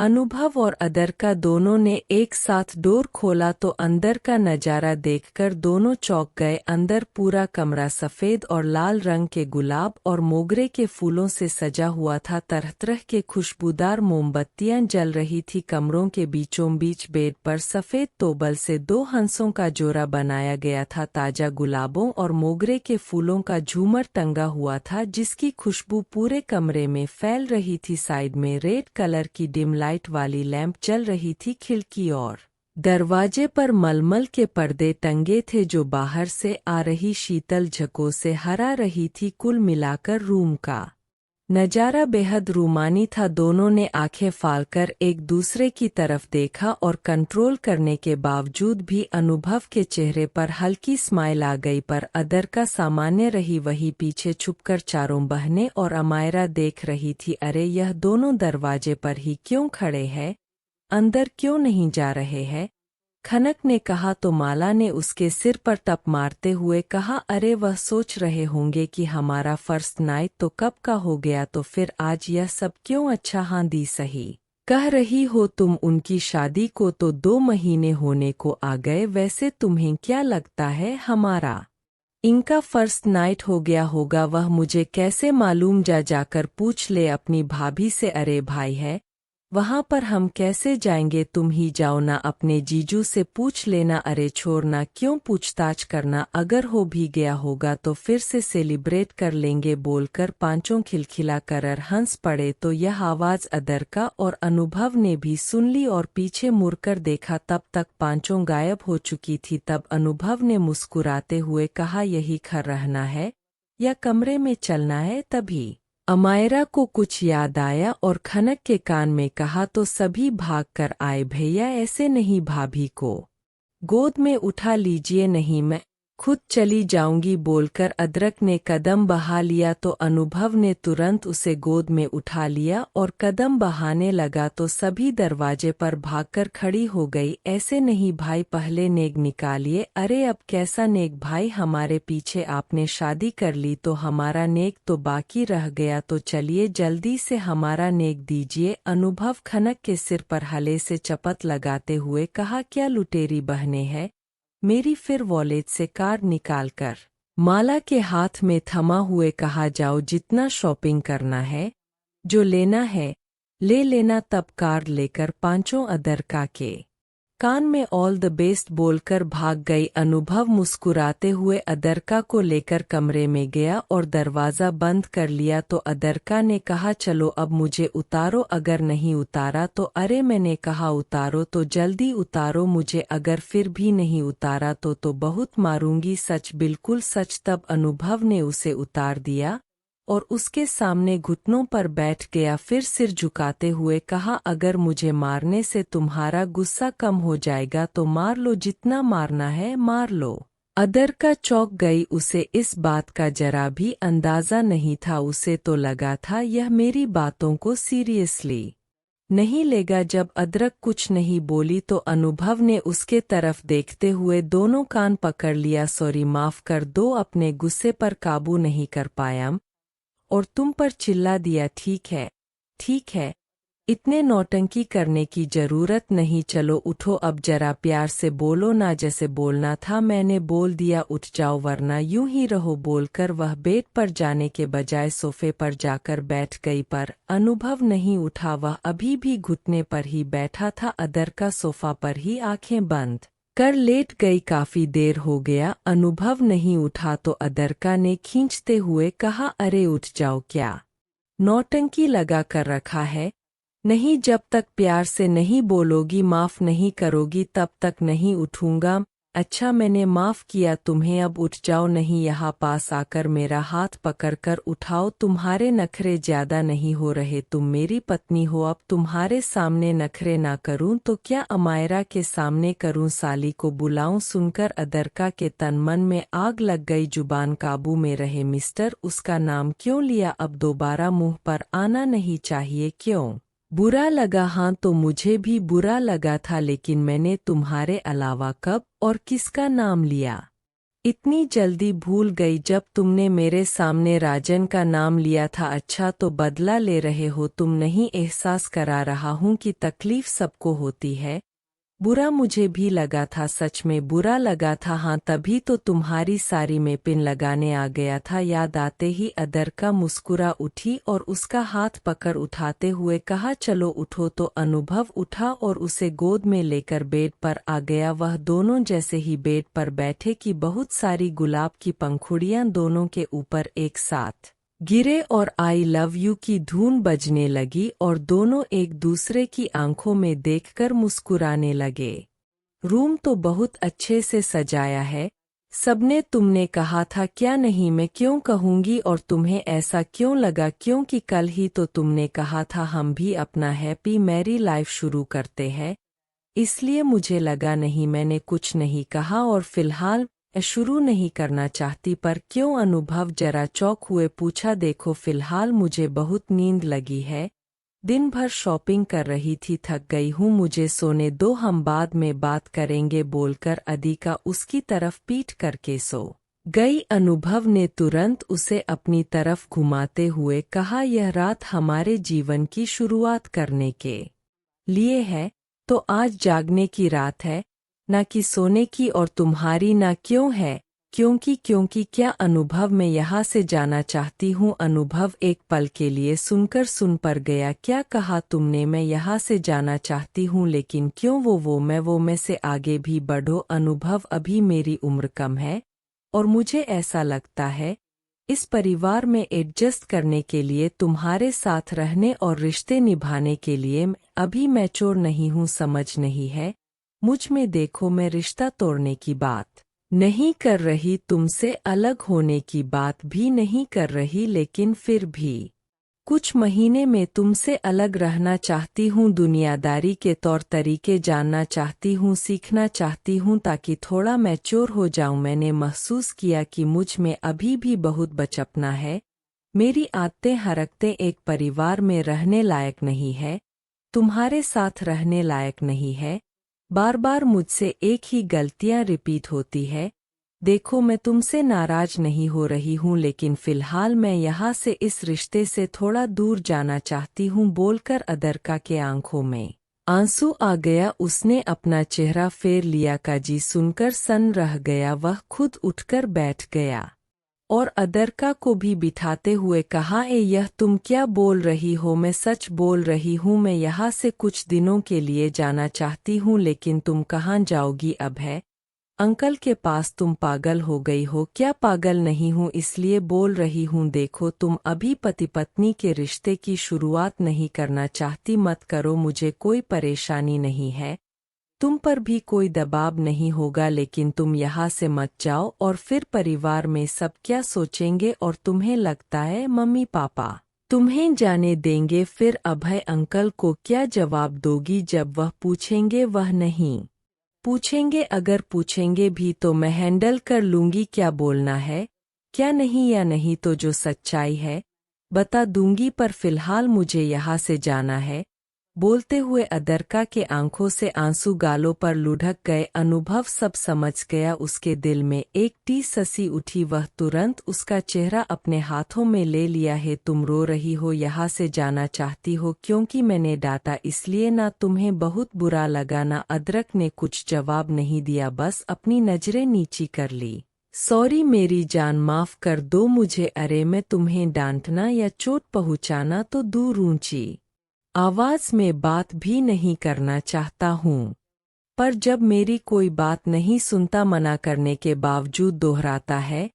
अनुभव और अदरका दोनों ने एक साथ डोर खोला तो अंदर का नजारा देखकर दोनों चौंक गए। अंदर पूरा कमरा सफ़ेद और लाल रंग के गुलाब और मोगरे के फूलों से सजा हुआ था। तरह तरह के खुशबूदार मोमबत्तियां जल रही थी। कमरों के बीचों बीच बेड पर सफ़ेद तोबल से 2 हंसों का जोड़ा बनाया गया था। ताज़ा गुलाबों और मोगरे के फूलों का झूमर टंगा हुआ था जिसकी खुशबू पूरे कमरे में फैल रही थी। साइड में रेड कलर की डिम लाइट वाली लैंप जल रही थी। खिड़की और दरवाजे पर मलमल के पर्दे टंगे थे जो बाहर से आ रही शीतल झकों से हरा रही थी। कुल मिलाकर रूम का नजारा बेहद रूमानी था। दोनों ने आंखें फाड़कर एक दूसरे की तरफ देखा और कंट्रोल करने के बावजूद भी अनुभव के चेहरे पर हल्की स्माइल आ गई, पर अदर का सामान्य रही। वही पीछे छुपकर चारों बहनें और अमायरा देख रही थी। अरे यह दोनों दरवाजे पर ही क्यों खड़े हैं, अंदर क्यों नहीं जा रहे हैं? खनक ने कहा तो माला ने उसके सिर पर टप मारते हुए कहा, अरे वह सोच रहे होंगे कि हमारा फर्स्ट नाइट तो कब का हो गया, तो फिर आज यह सब क्यों? अच्छा हाँ दी सही कह रही हो तुम, उनकी शादी को तो 2 महीने होने को आ गए। वैसे तुम्हें क्या लगता है हमारा इनका फर्स्ट नाइट हो गया होगा? वह मुझे कैसे मालूम? जाकर पूछ ले अपनी भाभी से। अरे भाई है वहाँ पर, हम कैसे जाएंगे? तुम ही जाओ ना, अपने जीजू से पूछ लेना। अरे छोड़ना, क्यों पूछताछ करना? अगर हो भी गया होगा तो फिर से सेलिब्रेट कर लेंगे। बोलकर पांचों खिलखिला कर हंस पड़े। तो यह आवाज़ अदर का और अनुभव ने भी सुन ली और पीछे मुड़कर देखा। तब तक पांचों गायब हो चुकी थी। तब अनुभव ने मुस्कुराते हुए कहा, यही घर रहना है या कमरे में चलना है? तभी अमायरा को कुछ याद आया और खनक के कान में कहा तो सभी भाग कर आए। भैया ऐसे नहीं, भाभी को गोद में उठा लीजिए। नहीं, मैं खुद चली जाऊंगी। बोलकर अदरक ने कदम बढ़ा लिया तो अनुभव ने तुरंत उसे गोद में उठा लिया और कदम बढ़ाने लगा तो सभी दरवाजे पर भागकर खड़ी हो गई। ऐसे नहीं भाई, पहले नेक निकालिए। अरे अब कैसा नेक भाई, हमारे पीछे आपने शादी कर ली तो हमारा नेक तो बाकी रह गया। तो चलिए जल्दी से हमारा नेक दीजिए। अनुभव खनक के सिर पर हले से चपत लगाते हुए कहा, क्या लुटेरी बहने हैं मेरी? फिर वॉलेट से कार्ड निकालकर माला के हाथ में थमा हुए कहा, जाओ जितना शॉपिंग करना है, जो लेना है ले लेना। तब कार्ड लेकर पांचों अदरका के कान में ऑल द बेस्ट बोलकर भाग गई। अनुभव मुस्कुराते हुए अदरका को लेकर कमरे में गया और दरवाज़ा बंद कर लिया। तो अदरका ने कहा, चलो अब मुझे उतारो। अगर नहीं उतारा तो? अरे मैंने कहा उतारो तो जल्दी उतारो मुझे, अगर फिर भी नहीं उतारा तो बहुत मारूंगी। सच, बिल्कुल सच। तब अनुभव ने उसे उतार दिया और उसके सामने घुटनों पर बैठ गया। फिर सिर झुकाते हुए कहा, अगर मुझे मारने से तुम्हारा गुस्सा कम हो जाएगा तो मार लो, जितना मारना है मार लो। अदरका चौंक गई। उसे इस बात का जरा भी अंदाजा नहीं था। उसे तो लगा था यह मेरी बातों को सीरियसली नहीं लेगा। जब अदरक कुछ नहीं बोली तो अनुभव ने उसके तरफ देखते हुए दोनों कान पकड़ लिया। सॉरी, माफ कर दो, अपने गुस्से पर काबू नहीं कर पाया और तुम पर चिल्ला दिया। ठीक है ठीक है, इतने नौटंकी करने की जरूरत नहीं। चलो उठो, अब जरा प्यार से बोलो ना, जैसे बोलना था मैंने बोल दिया। उठ जाओ वरना यूं ही रहो। बोलकर वह बेड पर जाने के बजाय सोफे पर जाकर बैठ गई, पर अनुभव नहीं उठा। वह अभी भी घुटने पर ही बैठा था। अदर का सोफा पर ही आंखें बंद कर लेट गई। काफी देर हो गया, अनुभव नहीं उठा तो अदरका ने खींचते हुए कहा, अरे उठ जाओ, क्या नौटंकी लगा कर रखा है? नहीं, जब तक प्यार से नहीं बोलोगी, माफ नहीं करोगी, तब तक नहीं उठूंगा। अच्छा मैंने माफ किया तुम्हें, अब उठ जाओ। नहीं, यहाँ पास आकर मेरा हाथ पकड़कर उठाओ। तुम्हारे नखरे ज्यादा नहीं हो रहे? तुम मेरी पत्नी हो, अब तुम्हारे सामने नखरे ना करूं तो क्या अमायरा के सामने करूं? साली को बुलाऊं? सुनकर अदरका के तन मन में आग लग गई। जुबान काबू में रहे मिस्टर, उसका नाम क्यों लिया? अब दोबारा मुंह पर आना नहीं चाहिए। क्यों बुरा लगा? हाँ तो मुझे भी बुरा लगा था, लेकिन मैंने तुम्हारे अलावा कब और किसका नाम लिया? इतनी जल्दी भूल गई जब तुमने मेरे सामने राजन का नाम लिया था। अच्छा तो बदला ले रहे हो तुम, नहीं एहसास करा रहा हूँ कि तकलीफ सबको होती है। बुरा मुझे भी लगा था, सच में बुरा लगा था। हाँ तभी तो तुम्हारी साड़ी में पिन लगाने आ गया था। याद आते ही अदरका मुस्कुरा उठी और उसका हाथ पकड़ उठाते हुए कहा चलो उठो। तो अनुभव उठा और उसे गोद में लेकर बेड पर आ गया। वह दोनों जैसे ही बेड पर बैठे कि बहुत सारी गुलाब की पंखुड़ियां दोनों के ऊपर एक साथ गिरे और आई लव यू की धुन बजने लगी और दोनों एक दूसरे की आंखों में देखकर मुस्कुराने लगे। रूम तो बहुत अच्छे से सजाया है सबने, तुमने कहा था क्या नहीं, मैं क्यों कहूंगी और तुम्हें ऐसा क्यों लगा, क्योंकि कल ही तो तुमने कहा था हम भी अपना हैप्पी मैरी लाइफ शुरू करते हैं, इसलिए मुझे लगा नहीं, मैंने कुछ नहीं कहा और फिलहाल शुरू नहीं करना चाहती। पर क्यों? अनुभव जरा चौंक हुए पूछा। देखो फिलहाल मुझे बहुत नींद लगी है, दिन भर शॉपिंग कर रही थी, थक गई हूँ, मुझे सोने दो, हम बाद में बात करेंगे बोलकर अदिका उसकी तरफ पीठ करके सो गई। अनुभव ने तुरंत उसे अपनी तरफ घुमाते हुए कहा यह रात हमारे जीवन की शुरुआत करने के लिए है, तो आज जागने की रात है ना कि सोने की, और तुम्हारी ना क्यों है? क्योंकि क्या? अनुभव मैं यहाँ से जाना चाहती हूँ। अनुभव एक पल के लिए सुनकर सुन पर गया। क्या कहा तुमने? मैं यहाँ से जाना चाहती हूँ, लेकिन क्यों? वो मैं से आगे भी बढ़ो अनुभव, अभी मेरी उम्र कम है और मुझे ऐसा लगता है इस परिवार में एडजस्ट करने के लिए, तुम्हारे साथ रहने और रिश्ते निभाने के लिए अभी मैच्योर नहीं हूँ, समझ नहीं है मुझ में। देखो मैं रिश्ता तोड़ने की बात नहीं कर रही, तुमसे अलग होने की बात भी नहीं कर रही, लेकिन फिर भी कुछ महीने में तुमसे अलग रहना चाहती हूँ, दुनियादारी के तौर तरीके जानना चाहती हूँ, सीखना चाहती हूँ ताकि थोड़ा मैच्योर हो जाऊँ। मैंने महसूस किया कि मुझ में अभी भी बहुत बचपना है, मेरी आदतें हरकतें एक परिवार में रहने लायक नहीं है, तुम्हारे साथ रहने लायक नहीं है। बार बार मुझसे एक ही गलतियां रिपीट होती है। देखो मैं तुमसे नाराज नहीं हो रही हूँ, लेकिन फिलहाल मैं यहाँ से इस रिश्ते से थोड़ा दूर जाना चाहती हूँ बोलकर अदरका के आंखों में आंसू आ गया। उसने अपना चेहरा फेर लिया। काजी सुनकर सन्न रह गया। वह खुद उठकर बैठ गया और अदरका को भी बिठाते हुए कहा यह तुम क्या बोल रही हो? मैं सच बोल रही हूँ, मैं यहाँ से कुछ दिनों के लिए जाना चाहती हूँ, लेकिन तुम कहाँ जाओगी? अब है अंकल के पास। तुम पागल हो गई हो क्या? पागल नहीं हूँ, इसलिए बोल रही हूँ। देखो तुम अभी पति पत्नी के रिश्ते की शुरुआत नहीं करना चाहती, मत करो, मुझे कोई परेशानी नहीं है, तुम पर भी कोई दबाव नहीं होगा, लेकिन तुम यहाँ से मत जाओ और फिर परिवार में सब क्या सोचेंगे? और तुम्हें लगता है मम्मी पापा तुम्हें जाने देंगे? फिर अभय अंकल को क्या जवाब दोगी जब वह पूछेंगे? वह नहीं पूछेंगे, अगर पूछेंगे भी तो मैं हैंडल कर लूंगी। क्या बोलना है क्या नहीं, या नहीं तो जो सच्चाई है बता दूंगी, पर फिलहाल मुझे यहाँ से जाना है। बोलते हुए अदरका के आंखों से आंसू गालों पर लुढ़क गए। अनुभव सब समझ गया, उसके दिल में एक टीस हंसी उठी। वह तुरंत उसका चेहरा अपने हाथों में ले लिया। है तुम रो रही हो, यहाँ से जाना चाहती हो क्योंकि मैंने डांटा इसलिए ना? तुम्हें बहुत बुरा लगा ना? अदरक ने कुछ जवाब नहीं दिया, बस अपनी नजरें नीची कर ली। सॉरी मेरी जान, माफ कर दो मुझे। अरे मैं तुम्हें डांटना या चोट पहुंचाना तो दूर ऊंची आवाज में बात भी नहीं करना चाहता हूँ, पर जब मेरी कोई बात नहीं सुनता, मना करने के बावजूद दोहराता है,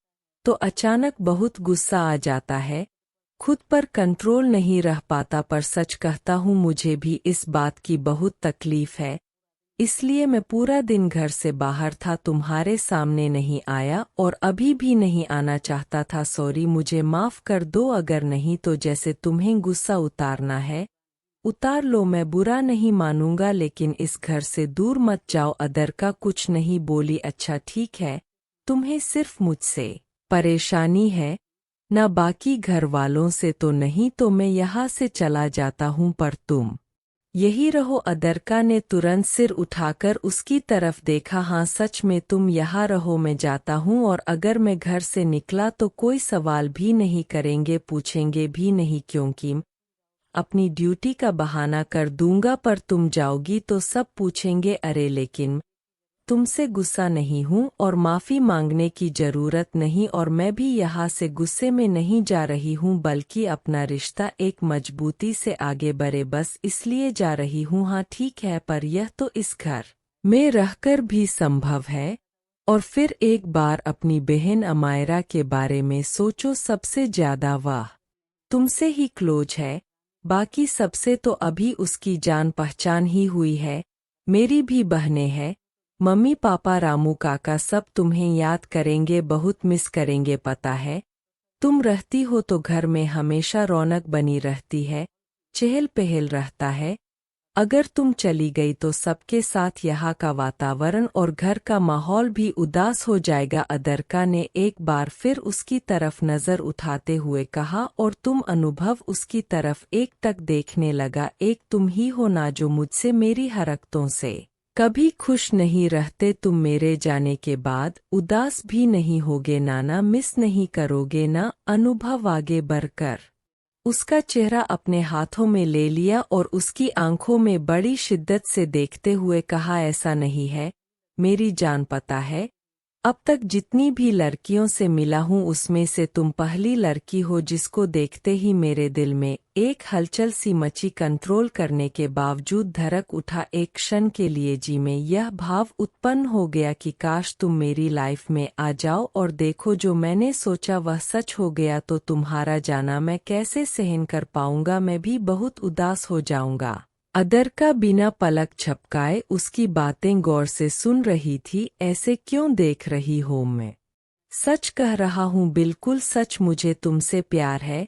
तो अचानक बहुत गुस्सा आ जाता है, खुद पर कंट्रोल नहीं रह पाता। पर सच कहता हूँ मुझे भी इस बात की बहुत तकलीफ है, इसलिए मैं पूरा दिन घर से बाहर था, तुम्हारे सामने नहीं आया और अभी भी नहीं आना चाहता था। सॉरी मुझे माफ कर दो, अगर नहीं तो जैसे तुम्हें गुस्सा उतारना है उतार लो, मैं बुरा नहीं मानूंगा, लेकिन इस घर से दूर मत जाओ। अदरका कुछ नहीं बोली। अच्छा ठीक है, तुम्हें सिर्फ मुझसे परेशानी है ना, बाकी घर वालों से तो नहीं, तो मैं यहाँ से चला जाता हूँ, पर तुम यही रहो। अदरका ने तुरंत सिर उठाकर उसकी तरफ देखा। हाँ सच में तुम यहाँ रहो, मैं जाता हूँ, और अगर मैं घर से निकला तो कोई सवाल भी नहीं करेंगे, पूछेंगे भी नहीं, क्योंकि अपनी ड्यूटी का बहाना कर दूंगा, पर तुम जाओगी तो सब पूछेंगे। अरे लेकिन तुमसे गुस्सा नहीं हूँ और माफ़ी मांगने की ज़रूरत नहीं, और मैं भी यहाँ से गुस्से में नहीं जा रही हूँ, बल्कि अपना रिश्ता एक मजबूती से आगे बढ़े बस इसलिए जा रही हूँ। हाँ ठीक है, पर यह तो इस घर में रहकर भी संभव है। और फिर एक बार अपनी बहन अमायरा के बारे में सोचो, सबसे ज़्यादा वाह तुमसे ही क्लोज है, बाकी सबसे तो अभी उसकी जान पहचान ही हुई है। मेरी भी बहनें हैं, मम्मी पापा रामू काका सब तुम्हें याद करेंगे, बहुत मिस करेंगे। पता है तुम रहती हो तो घर में हमेशा रौनक बनी रहती है, चहल पहल रहता है। अगर तुम चली गई तो सबके साथ यहाँ का वातावरण और घर का माहौल भी उदास हो जाएगा। अदरका ने एक बार फिर उसकी तरफ नजर उठाते हुए कहा, और तुम अनुभव उसकी तरफ एक टक देखने लगा। एक तुम ही हो ना जो मुझसे मेरी हरकतों से कभी खुश नहीं रहते, तुम मेरे जाने के बाद उदास भी नहीं होगे नाना, मिस नहीं करोगे ना। अनुभव आगे बढ़कर उसका चेहरा अपने हाथों में ले लिया और उसकी आंखों में बड़ी शिद्दत से देखते हुए कहा, ऐसा नहीं है मेरी जान, पता है अब तक जितनी भी लड़कियों से मिला हूँ उसमें से तुम पहली लड़की हो जिसको देखते ही मेरे दिल में एक हलचल सी मची। कंट्रोल करने के बावजूद धड़क उठा। एक क्षण के लिए जी में यह भाव उत्पन्न हो गया कि काश तुम मेरी लाइफ में आ जाओ और देखो जो मैंने सोचा वह सच हो गया तो तुम्हारा जाना मैं कैसे सहन कर पाऊंगा, मैं भी बहुत उदास हो जाऊंगा। अदरका बिना पलक झपकाए उसकी बातें गौर से सुन रही थी। ऐसे क्यों देख रही हो? मैं सच कह रहा हूँ, बिल्कुल सच, मुझे तुमसे प्यार है,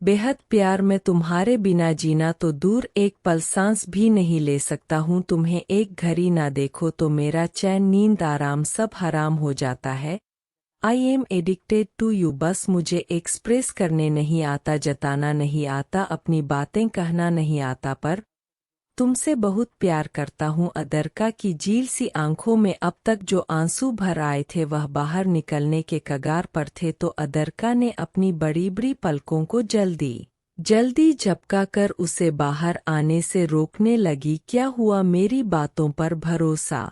बेहद प्यार। मैं तुम्हारे बिना जीना तो दूर एक पल सांस भी नहीं ले सकता हूँ। तुम्हें एक घड़ी ना देखो तो मेरा चैन नींद आराम सब हराम हो जाता है। I am addicted to you. बस मुझे एक्सप्रेस करने नहीं आता, जताना नहीं आता, अपनी बातें कहना नहीं आता, पर तुमसे बहुत प्यार करता हूँ। अदरका की झील सी आंखों में अब तक जो आंसू भर आए थे वह बाहर निकलने के कगार पर थे, तो अदरका ने अपनी बड़ी बड़ी पलकों को जल्दी जल्दी झपका कर उसे बाहर आने से रोकने लगी। क्या हुआ? मेरी बातों पर भरोसा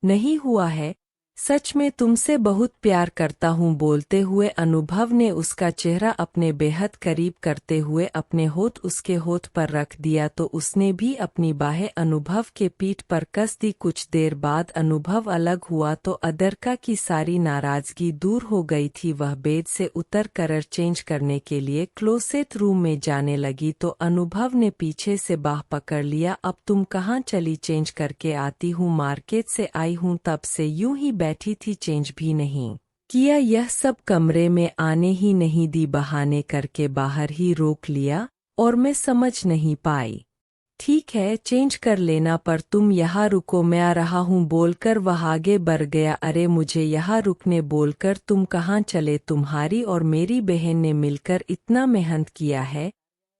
नहीं हुआ है? सच में तुमसे बहुत प्यार करता हूँ। बोलते हुए अनुभव ने उसका चेहरा अपने बेहद करीब करते हुए अपने होठ उसके होठ पर रख दिया, तो उसने भी अपनी बाहें अनुभव के पीठ पर कस दी। कुछ देर बाद अनुभव अलग हुआ तो अदरका की सारी नाराजगी दूर हो गई थी। वह बेड से उतर कर चेंज करने के लिए क्लोसेट रूम में जाने लगी तो अनुभव ने पीछे से बाह पकड़ लिया। अब तुम कहाँ चली? चेंज करके आती हूँ, मार्केट से आई हूँ, तब से यूं ही बैठी थी, चेंज भी नहीं किया। यह सब कमरे में आने ही नहीं दी, बहाने करके बाहर ही रोक लिया और मैं समझ नहीं पाई। ठीक है चेंज कर लेना, पर तुम यहाँ रुको, मैं आ रहा हूँ बोलकर वह आगे बढ़ गया। अरे मुझे यहाँ रुकने बोलकर तुम कहाँ चले? तुम्हारी और मेरी बहन ने मिलकर इतना मेहनत किया है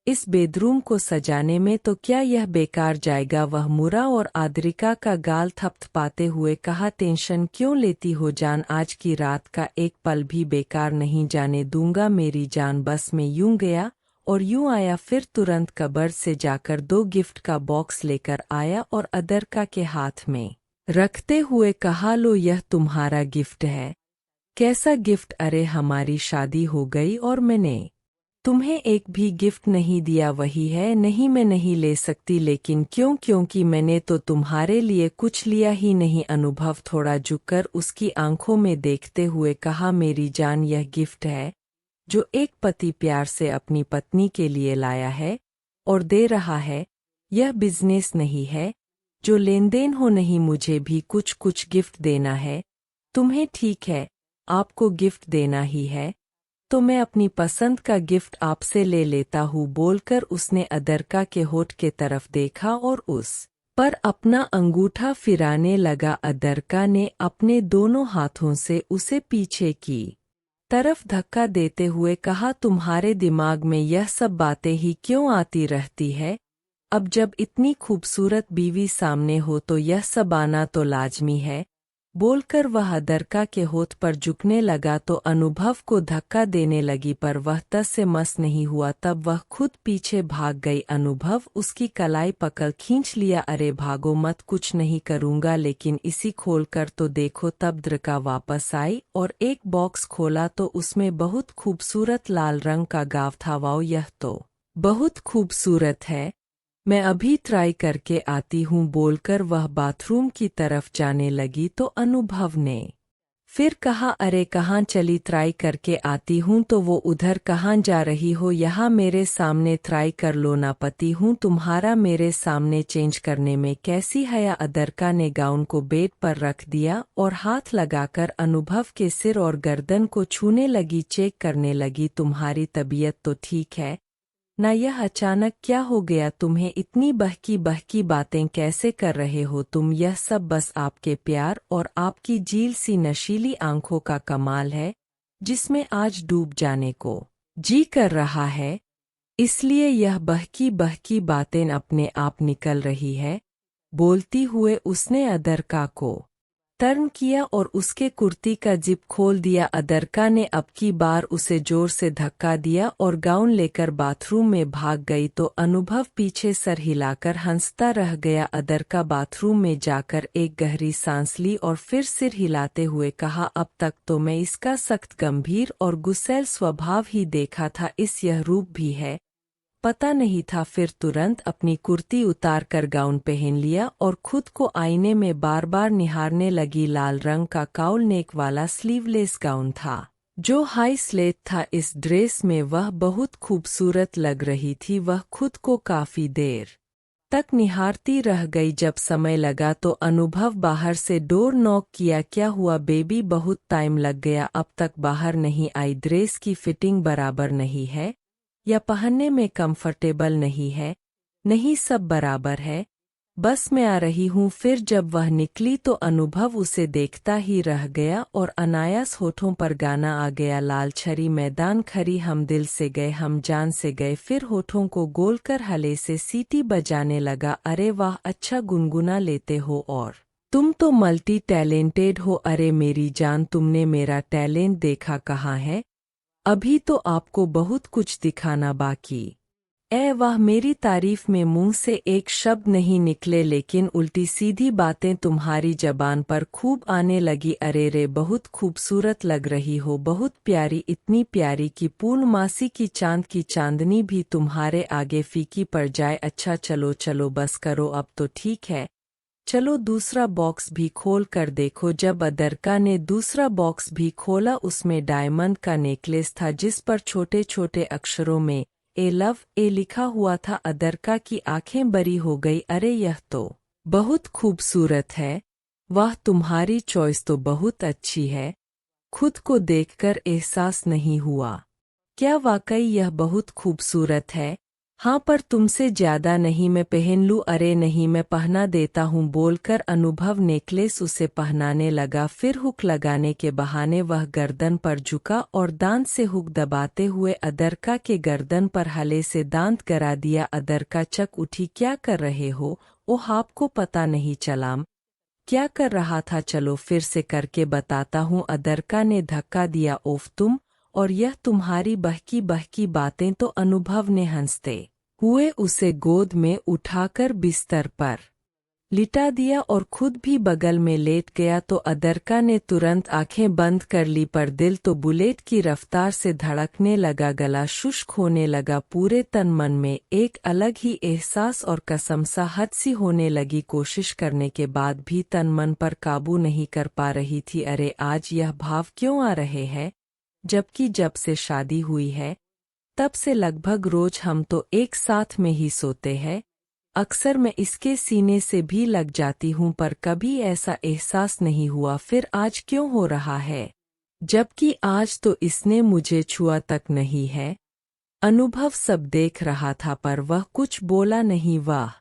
इस बेडरूम को सजाने में, तो क्या यह बेकार जाएगा? वह मुरा और आद्रिका का गाल थपथपाते हुए कहा, टेंशन क्यों लेती हो जान, आज की रात का एक पल भी बेकार नहीं जाने दूंगा मेरी जान। बस मैं यूं गया और यूं आया, फिर तुरंत कबर्ड से जाकर 2 गिफ्ट का बॉक्स लेकर आया और अदरका के हाथ में रखते हुए कहा, लो यह तुम्हारा गिफ्ट है। कैसा गिफ्ट? अरे हमारी शादी हो गई और मैंने तुम्हें एक भी गिफ्ट नहीं दिया। वही है, नहीं मैं नहीं ले सकती। लेकिन क्यों? क्योंकि मैंने तो तुम्हारे लिए कुछ लिया ही नहीं। अनुभव थोड़ा झुककर उसकी आंखों में देखते हुए कहा, मेरी जान यह गिफ्ट है जो एक पति प्यार से अपनी पत्नी के लिए लाया है और दे रहा है। यह बिजनेस नहीं है जो लेन देन हो, नहीं, मुझे भी कुछ कुछ गिफ्ट देना है तुम्हें। ठीक है आपको गिफ्ट देना ही है तो मैं अपनी पसंद का गिफ्ट आपसे ले लेता हूँ, बोलकर उसने अदरका के होठ के तरफ देखा और उस पर अपना अंगूठा फिराने लगा। अदरका ने अपने दोनों हाथों से उसे पीछे की तरफ धक्का देते हुए कहा, तुम्हारे दिमाग में यह सब बातें ही क्यों आती रहती है? अब जब इतनी खूबसूरत बीवी सामने हो तो यह सब आना तो लाजमी है, बोलकर वह अदरका के होठ पर झुकने लगा तो अनुभव को धक्का देने लगी, पर वह तस से मस नहीं हुआ। तब वह खुद पीछे भाग गई। अनुभव उसकी कलाई पकड़ खींच लिया। अरे भागो मत, कुछ नहीं करूंगा, लेकिन इसी खोल कर तो देखो। तब दरका वापस आई और एक बॉक्स खोला तो उसमें बहुत खूबसूरत लाल रंग का गाव था। वाओ, यह तो बहुत खूबसूरत है, मैं अभी ट्राई करके आती हूँ, बोलकर वह बाथरूम की तरफ जाने लगी तो अनुभव ने फिर कहा, अरे कहाँ चली, ट्राई करके आती हूँ। तो वो, उधर कहाँ जा रही हो, यहाँ मेरे सामने ट्राई कर लो ना, पति हूँ तुम्हारा, मेरे सामने चेंज करने में कैसी हया। अदरका ने गाउन को बेड पर रख दिया और हाथ लगाकर अनुभव के सिर और गर्दन को छूने लगी, चेक करने लगी, तुम्हारी तबीयत तो ठीक है ना, यह अचानक क्या हो गया तुम्हें, इतनी बहकी बहकी बातें कैसे कर रहे हो तुम, यह सब बस आपके प्यार और आपकी झील सी नशीली आंखों का कमाल है, जिसमें आज डूब जाने को जी कर रहा है, इसलिए यह बहकी बहकी बातें अपने आप निकल रही है। बोलती हुए उसने अदरका को टर्न किया और उसके कुर्ती का जिप खोल दिया। अदरका ने अब की बार उसे जोर से धक्का दिया और गाउन लेकर बाथरूम में भाग गई तो अनुभव पीछे सर हिलाकर हंसता रह गया। अदरका बाथरूम में जाकर एक गहरी सांस ली और फिर सिर हिलाते हुए कहा, अब तक तो मैं इसका सख्त गंभीर और गुस्सैल स्वभाव ही देखा था, इस यह रूप भी है, पता नहीं था। फिर तुरंत अपनी कुर्ती उतार कर गाउन पहन लिया और खुद को आईने में बार बार निहारने लगी। लाल रंग का काउल नेक वाला स्लीवलेस गाउन था जो हाई स्लेट था। इस ड्रेस में वह बहुत खूबसूरत लग रही थी। वह खुद को काफी देर तक निहारती रह गई। जब समय लगा तो अनुभव बाहर से डोर नॉक किया। क्या हुआ बेबी, बहुत टाइम लग गया, अब तक बाहर नहीं आई, ड्रेस की फिटिंग बराबर नहीं है या पहनने में कंफर्टेबल नहीं है, नहीं सब बराबर है, बस मैं आ रही हूँ। फिर जब वह निकली तो अनुभव उसे देखता ही रह गया और अनायास होठों पर गाना आ गया, लाल छड़ी मैदान खरी, हम दिल से गए हम जान से गए। फिर होठों को गोलकर हले से सीटी बजाने लगा। अरे वाह, अच्छा गुनगुना लेते हो और तुम तो मल्टी टैलेंटेड हो। अरे मेरी जान, तुमने मेरा टैलेंट देखा कहाँ है, अभी तो आपको बहुत कुछ दिखाना बाकी। वाह, मेरी तारीफ में मुंह से एक शब्द नहीं निकले, लेकिन उल्टी सीधी बातें तुम्हारी जबान पर खूब आने लगी। अरे रे, बहुत खूबसूरत लग रही हो, बहुत प्यारी, इतनी प्यारी कि पूर्णमासी की चांद की चांदनी भी तुम्हारे आगे फीकी पड़ जाए। अच्छा चलो चलो बस करो, अब तो ठीक है, चलो दूसरा बॉक्स भी खोल कर देखो। जब अदरका ने दूसरा बॉक्स भी खोला उसमें डायमंड का नेकलेस था जिस पर छोटे छोटे अक्षरों में ए लव ए लिखा हुआ था। अदरका की आंखें बड़ी हो गई। अरे यह तो बहुत खूबसूरत है, वाह तुम्हारी चॉइस तो बहुत अच्छी है, खुद को देखकर एहसास नहीं हुआ क्या वाकई यह बहुत खूबसूरत है। हाँ, पर तुमसे ज्यादा नहीं, मैं पहन लूँ। अरे नहीं, मैं पहना देता हूँ, बोलकर अनुभव नेकलेस उसे पहनाने लगा। फिर हुक लगाने के बहाने वह गर्दन पर झुका और दांत से हुक दबाते हुए अदरका के गर्दन पर हले से दांत गरा दिया। अदरका चक उठी, क्या कर रहे हो, ओह आपको पता नहीं चला क्या कर रहा था, चलो फिर से करके बताता हूँ। अदरका ने धक्का दिया। ओफ तुम, और यह तुम्हारी बहकी बहकी बातें, तो अनुभव ने हंसते हुए उसे गोद में उठाकर बिस्तर पर लिटा दिया और खुद भी बगल में लेट गया। तो अदरका ने तुरंत आंखें बंद कर ली, पर दिल तो बुलेट की रफ्तार से धड़कने लगा, गला शुष्क होने लगा, पूरे तन मन में एक अलग ही एहसास और कसम सा हद सी होने लगी। कोशिश करने के बाद भी तन मन पर काबू नहीं कर पा रही थी। अरे आज यह भाव क्यों आ रहे हैं, जबकि जब से शादी हुई है तब से लगभग रोज हम तो एक साथ में ही सोते हैं, अक्सर मैं इसके सीने से भी लग जाती हूँ, पर कभी ऐसा एहसास नहीं हुआ, फिर आज क्यों हो रहा है, जबकि आज तो इसने मुझे छुआ तक नहीं है। अनुभव सब देख रहा था पर वह कुछ बोला नहीं। वाह,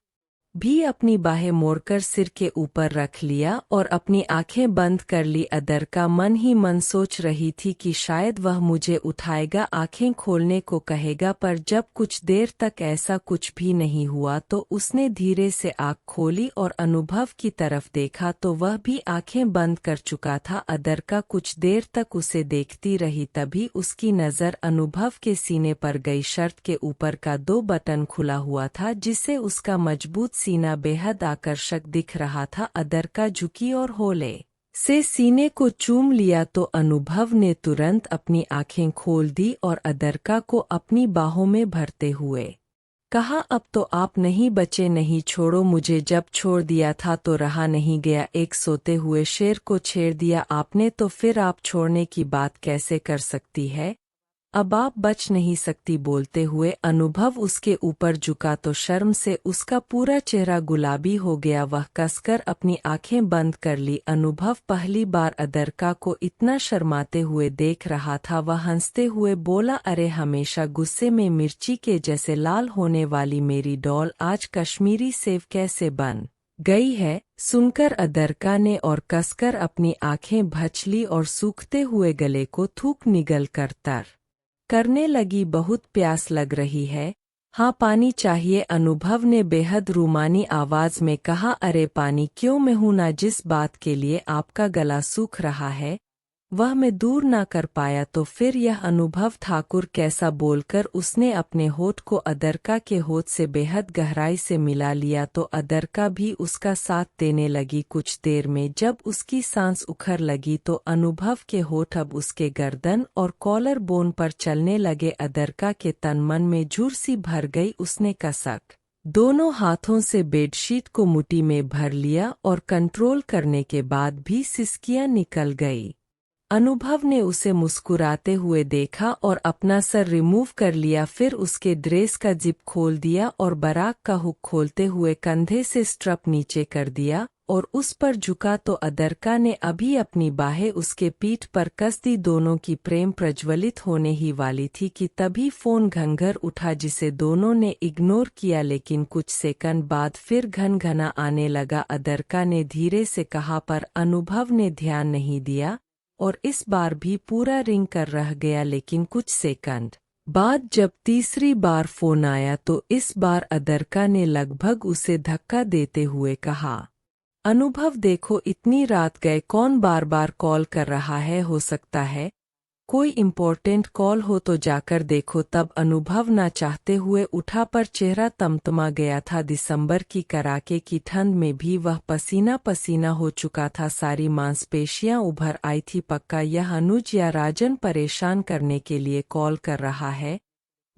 भी अपनी बाहें मोड़कर सिर के ऊपर रख लिया और अपनी आंखें बंद कर ली। अदर का मन ही मन सोच रही थी कि शायद वह मुझे उठाएगा, आंखें खोलने को कहेगा, पर जब कुछ देर तक ऐसा कुछ भी नहीं हुआ तो उसने धीरे से आंख खोली और अनुभव की तरफ देखा तो वह भी आंखें बंद कर चुका था। अदर का कुछ देर तक उसे देखती रही, तभी उसकी नज़र अनुभव के सीने पर गई। शर्ट के ऊपर का 2 बटन खुला हुआ था जिससे उसका मजबूत सीना बेहद आकर्षक दिख रहा था। अदर का झुकी और होले से सीने को चूम लिया तो अनुभव ने तुरंत अपनी आंखें खोल दी और अदरका को अपनी बाहों में भरते हुए कहा, अब तो आप नहीं बचे, नहीं, छोड़ो मुझे, जब छोड़ दिया था तो रहा नहीं गया। एक सोते हुए शेर को छेड़ दिया आपने तो फिर आप छोड़ने की बात कैसे कर सकती है, अब आप बच नहीं सकती। बोलते हुए अनुभव उसके ऊपर झुका तो शर्म से उसका पूरा चेहरा गुलाबी हो गया। वह कसकर अपनी आंखें बंद कर ली। अनुभव पहली बार अदरका को इतना शर्माते हुए देख रहा था। वह हंसते हुए बोला, अरे हमेशा गुस्से में मिर्ची के जैसे लाल होने वाली मेरी डॉल आज कश्मीरी सेब कैसे बन गई है। सुनकर अदरका ने और कसकर अपनी आंखें भंच ली और सूखते हुए गले को थूक निगल कर तर करने लगी। बहुत प्यास लग रही है, हाँ पानी चाहिए, अनुभव ने बेहद रूमानी आवाज में कहा। अरे पानी क्यों, मैं हूं ना, जिस बात के लिए आपका गला सूख रहा है वह मैं दूर ना कर पाया तो फिर यह अनुभव ठाकुर कैसा, बोलकर उसने अपने होठ को अदरका के होठ से बेहद गहराई से मिला लिया तो अदरका भी उसका साथ देने लगी। कुछ देर में जब उसकी सांस उखड़ लगी तो अनुभव के होठ अब उसके गर्दन और कॉलर बोन पर चलने लगे। अदरका के तन मन में झुर सी भर गई। उसने कसक दोनों हाथों से बेडशीट को मुट्ठी में भर लिया और कंट्रोल करने के बाद भी सिसकियां निकल गई। अनुभव ने उसे मुस्कुराते हुए देखा और अपना सर रिमूव कर लिया, फिर उसके ड्रेस का जिप खोल दिया और बराक का हुक खोलते हुए कंधे से स्ट्रप नीचे कर दिया और उस पर झुका तो अदरका ने अभी अपनी बाहें उसके पीठ पर कस दी। दोनों की प्रेम प्रज्वलित होने ही वाली थी कि तभी फोन घंघर उठा जिसे दोनों ने इग्नोर किया, लेकिन कुछ सेकंड बाद फिर घनघना आने लगा। अदरका ने धीरे से कहा पर अनुभव ने ध्यान नहीं दिया और इस बार भी पूरा रिंग कर रह गया। लेकिन कुछ सेकंड बाद जब तीसरी बार फोन आया तो इस बार अदरका ने लगभग उसे धक्का देते हुए कहा, अनुभव देखो इतनी रात गए कौन बार बार कॉल कर रहा है, हो सकता है कोई इम्पोर्टेंट कॉल हो तो जाकर देखो। तब अनुभव ना चाहते हुए उठा पर चेहरा तमतमा गया था। दिसंबर की कड़ाके की ठंड में भी वह पसीना पसीना हो चुका था, सारी मांसपेशियां उभर आई थी। पक्का यह अनुज या राजन परेशान करने के लिए कॉल कर रहा है।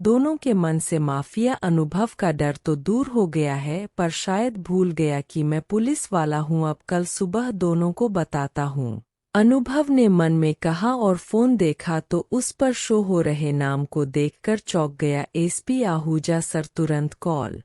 दोनों के मन से माफिया अनुभव का डर तो दूर हो गया है, पर शायद भूल गया कि मैं पुलिस वाला हूं, अब कल सुबह दोनों को बताता हूं, अनुभव ने मन में कहा और फोन देखा तो उस पर शो हो रहे नाम को देखकर चौंक गया। SP Ahuja sir. तुरंत कॉल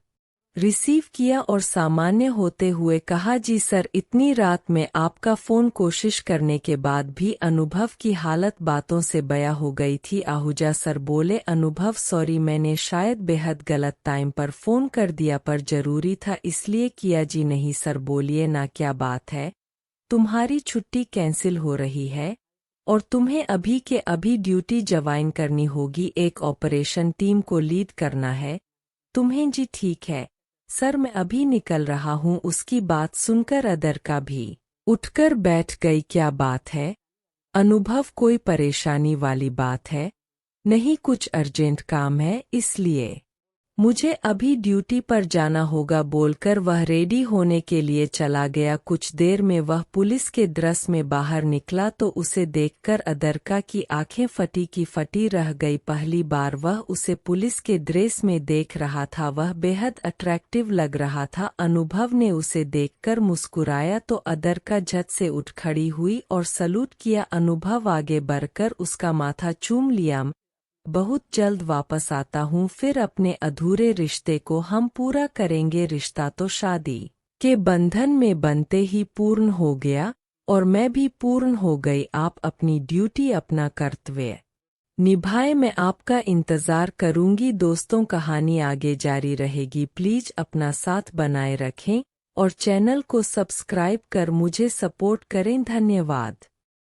रिसीव किया और सामान्य होते हुए कहा, जी सर, इतनी रात में आपका फोन कोशिश करने के बाद भी अनुभव की हालत बातों से बयां हो गई थी। आहूजा सर बोले, अनुभव सॉरी, मैंने शायद बेहद गलत टाइम पर फोन कर दिया, पर जरूरी था इसलिए किया। जी नहीं सर, बोलिए ना, क्या बात है, तुम्हारी छुट्टी कैंसिल हो रही है और तुम्हें अभी के अभी ड्यूटी ज्वाइन करनी होगी, एक ऑपरेशन टीम को लीड करना है तुम्हें। जी ठीक है सर, मैं अभी निकल रहा हूँ। उसकी बात सुनकर अदरका भी उठकर बैठ गई। क्या बात है अनुभव, कोई परेशानी वाली बात है? नहीं, कुछ अर्जेंट काम है इसलिए मुझे अभी ड्यूटी पर जाना होगा, बोलकर वह रेडी होने के लिए चला गया। कुछ देर में वह पुलिस के ड्रेस में बाहर निकला तो उसे देखकर अदरका की आंखें फटी की फटी रह गई। पहली बार वह उसे पुलिस के ड्रेस में देख रहा था, वह बेहद अट्रैक्टिव लग रहा था। अनुभव ने उसे देखकर मुस्कुराया तो अदरका झट से उठ खड़ी हुई और सलूट किया। अनुभव आगे बढ़कर उसका माथा चूम लिया। बहुत जल्द वापस आता हूँ, फिर अपने अधूरे रिश्ते को हम पूरा करेंगे। रिश्ता तो शादी के बंधन में बनते ही पूर्ण हो गया और मैं भी पूर्ण हो गई। आप अपनी ड्यूटी, अपना कर्तव्य निभाए। मैं आपका इंतज़ार करूंगी दोस्तों, कहानी आगे जारी रहेगी। प्लीज़ अपना साथ बनाए रखें और चैनल को सब्सक्राइब कर मुझे सपोर्ट करें। धन्यवाद।